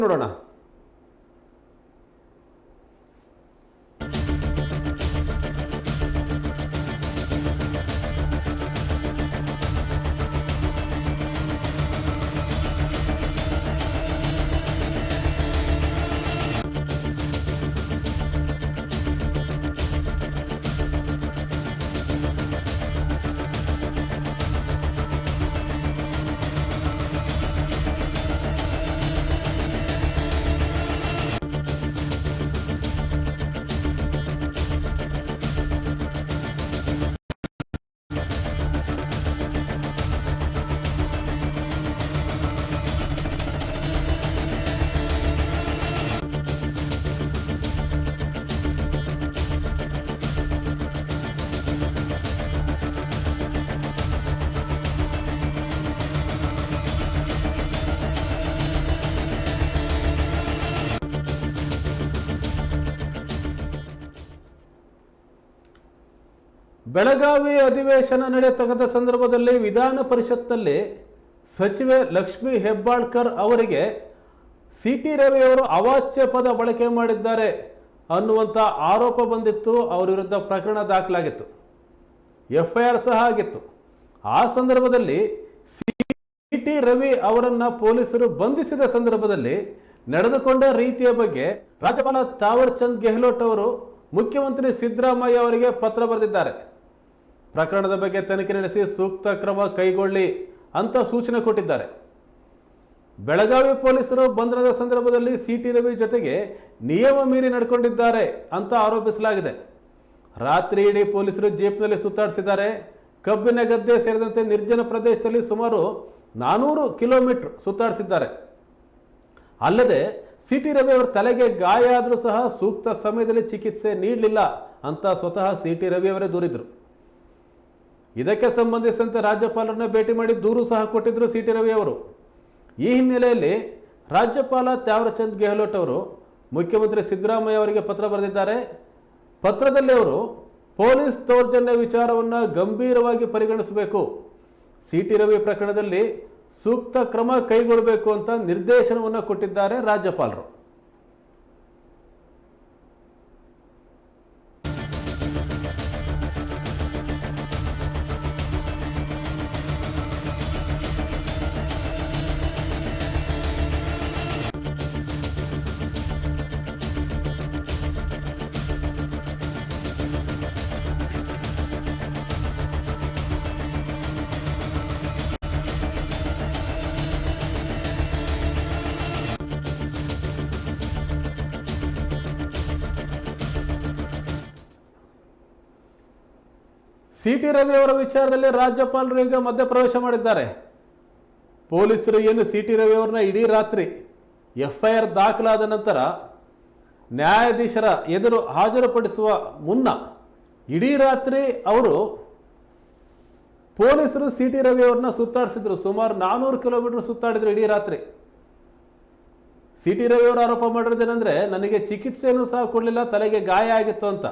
ನೋಡೋಣ. ಬೆಳಗಾವಿ ಅಧಿವೇಶನ ನಡೆಯತಕ್ಕಂಥ ಸಂದರ್ಭದಲ್ಲಿ ವಿಧಾನ ಪರಿಷತ್ನಲ್ಲಿ ಸಚಿವೆ ಲಕ್ಷ್ಮೀ ಹೆಬ್ಬಾಳ್ಕರ್ ಅವರಿಗೆ ಸಿ.ಟಿ. ರವಿ ಅವರು ಅವಾಚ್ಯ ಪದ ಬಳಕೆ ಮಾಡಿದ್ದಾರೆ ಅನ್ನುವಂಥ ಆರೋಪ ಬಂದಿತ್ತು. ಅವರ ವಿರುದ್ಧ ಪ್ರಕರಣ ದಾಖಲಾಗಿತ್ತು, ಎಫ್ಐಆರ್ ಸಹ ಆಗಿತ್ತು. ಆ ಸಂದರ್ಭದಲ್ಲಿ ಸಿ.ಟಿ. ರವಿ ಅವರನ್ನು ಪೊಲೀಸರು ಬಂಧಿಸಿದ ಸಂದರ್ಭದಲ್ಲಿ ನಡೆದುಕೊಂಡ ರೀತಿಯ ಬಗ್ಗೆ ರಾಜ್ಯಪಾಲ ತಾವರ್ ಚಂದ್ ಗೆಹ್ಲೋಟ್ ಅವರು ಮುಖ್ಯಮಂತ್ರಿ ಸಿದ್ದರಾಮಯ್ಯ ಅವರಿಗೆ ಪತ್ರ ಬರೆದಿದ್ದಾರೆ. ಪ್ರಕರಣದ ಬಗ್ಗೆ ತನಿಖೆ ನಡೆಸಿ ಸೂಕ್ತ ಕ್ರಮ ಕೈಗೊಳ್ಳಿ ಅಂತ ಸೂಚನೆ ಕೊಟ್ಟಿದ್ದಾರೆ. ಬೆಳಗಾವಿ ಪೊಲೀಸರು ಬಂಧನದ ಸಂದರ್ಭದಲ್ಲಿ ಸಿ.ಟಿ. ರವಿ ಜೊತೆಗೆ ನಿಯಮ ಮೀರಿ ನಡ್ಕೊಂಡಿದ್ದಾರೆ ಅಂತ ಆರೋಪಿಸಲಾಗಿದೆ. ರಾತ್ರಿ ಇಡೀ ಪೊಲೀಸರು ಜೀಪ್ನಲ್ಲಿ ಸುತ್ತಾಡಿಸಿದ್ದಾರೆ. ಕಬ್ಬಿನ ಗದ್ದೆ ಸೇರಿದಂತೆ ನಿರ್ಜನ ಪ್ರದೇಶದಲ್ಲಿ ಸುಮಾರು 400 ಕಿಲೋಮೀಟರ್ ಸುತ್ತಾಡಿಸಿದ್ದಾರೆ. ಅಲ್ಲದೆ ಸಿ.ಟಿ. ರವಿ ಅವರ ತಲೆಗೆ ಗಾಯ ಆದರೂ ಸಹ ಸೂಕ್ತ ಸಮಯದಲ್ಲಿ ಚಿಕಿತ್ಸೆ ನೀಡಲಿಲ್ಲ ಅಂತ ಸ್ವತಃ ಸಿ.ಟಿ. ರವಿ ಅವರೇ ದೂರಿದ್ರು. ಇದಕ್ಕೆ ಸಂಬಂಧಿಸಿದಂತೆ ರಾಜ್ಯಪಾಲರನ್ನ ಭೇಟಿ ಮಾಡಿ ದೂರು ಸಹ ಕೊಟ್ಟಿದ್ರು ಸಿ.ಟಿ. ರವಿ ಅವರು. ಈ ಹಿನ್ನೆಲೆಯಲ್ಲಿ ರಾಜ್ಯಪಾಲ ತಾವರ್ ಚಂದ್ ಗೆಹ್ಲೋಟ್ ಅವರು ಮುಖ್ಯಮಂತ್ರಿ ಸಿದ್ದರಾಮಯ್ಯ ಅವರಿಗೆ ಪತ್ರ ಬರೆದಿದ್ದಾರೆ. ಪತ್ರದಲ್ಲಿ ಅವರು ಪೊಲೀಸ್ ದೌರ್ಜನ್ಯ ವಿಚಾರವನ್ನು ಗಂಭೀರವಾಗಿ ಪರಿಗಣಿಸಬೇಕು, ಸಿ.ಟಿ. ರವಿ ಪ್ರಕರಣದಲ್ಲಿ ಸೂಕ್ತ ಕ್ರಮ ಕೈಗೊಳ್ಳಬೇಕು ಅಂತ ನಿರ್ದೇಶನವನ್ನು ಕೊಟ್ಟಿದ್ದಾರೆ ರಾಜ್ಯಪಾಲರು. ಸಿ.ಟಿ. ರವಿ ಅವರ ವಿಚಾರದಲ್ಲಿ ರಾಜ್ಯಪಾಲರು ಈಗ ಮಧ್ಯಪ್ರವೇಶ ಮಾಡಿದ್ದಾರೆ. ಪೊಲೀಸರು ಏನು ಸಿ.ಟಿ. ರವಿ ಅವರನ್ನ ಇಡೀ ರಾತ್ರಿ ಎಫ್ಐಆರ್ ದಾಖಲಾದ ನಂತರ ನ್ಯಾಯಾಧೀಶರ ಎದುರು ಹಾಜರುಪಡಿಸುವ ಮುನ್ನ ಇಡೀ ರಾತ್ರಿ ಅವರು ಪೊಲೀಸರು ಸಿ.ಟಿ. ರವಿ ಅವ್ರನ್ನ ಸುತ್ತಾಡಿಸಿದ್ರು. ಸುಮಾರು 400 ಕಿಲೋಮೀಟರ್ ಸುತ್ತಾಡಿದ್ರು ಇಡೀ ರಾತ್ರಿ. ಸಿ.ಟಿ. ರವಿ ಅವರು ಆರೋಪ ಮಾಡಿರೋದೇನೆಂದರೆ, ನನಗೆ ಚಿಕಿತ್ಸೆಯನ್ನು ಸಹ ಕೊಡಲಿಲ್ಲ, ತಲೆಗೆ ಗಾಯ ಆಗಿತ್ತು ಅಂತ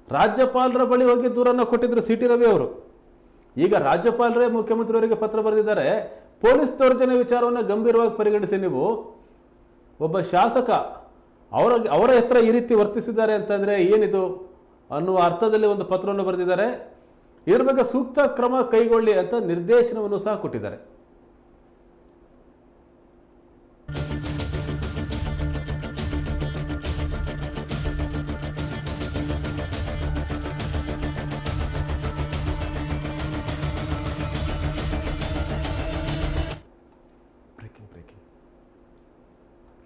ರಾಜ್ಯಪಾಲರ ಬಳಿ ಹೋಗಿ ದೂರನ್ನು ಕೊಟ್ಟಿದ್ರು ಸಿ.ಟಿ. ರವಿ ಅವರು. ಈಗ ರಾಜ್ಯಪಾಲರೇ ಮುಖ್ಯಮಂತ್ರಿಯವರಿಗೆ ಪತ್ರ ಬರೆದಿದ್ದಾರೆ, ಪೊಲೀಸ್ ದೌರ್ಜನ್ಯ ವಿಚಾರವನ್ನು ಗಂಭೀರವಾಗಿ ಪರಿಗಣಿಸಿ, ನೀವು ಒಬ್ಬ ಶಾಸಕ ಅವರ ಹತ್ರ ಈ ರೀತಿ ವರ್ತಿಸಿದ್ದಾರೆ ಅಂತಂದರೆ ಏನಿದು ಅನ್ನುವ ಅರ್ಥದಲ್ಲಿ ಒಂದು ಪತ್ರವನ್ನು ಬರೆದಿದ್ದಾರೆ. ಇದರ ಬಗ್ಗೆ ಸೂಕ್ತ ಕ್ರಮ ಕೈಗೊಳ್ಳಿ ಅಂತ ನಿರ್ದೇಶನವನ್ನು ಸಹ ಕೊಟ್ಟಿದ್ದಾರೆ.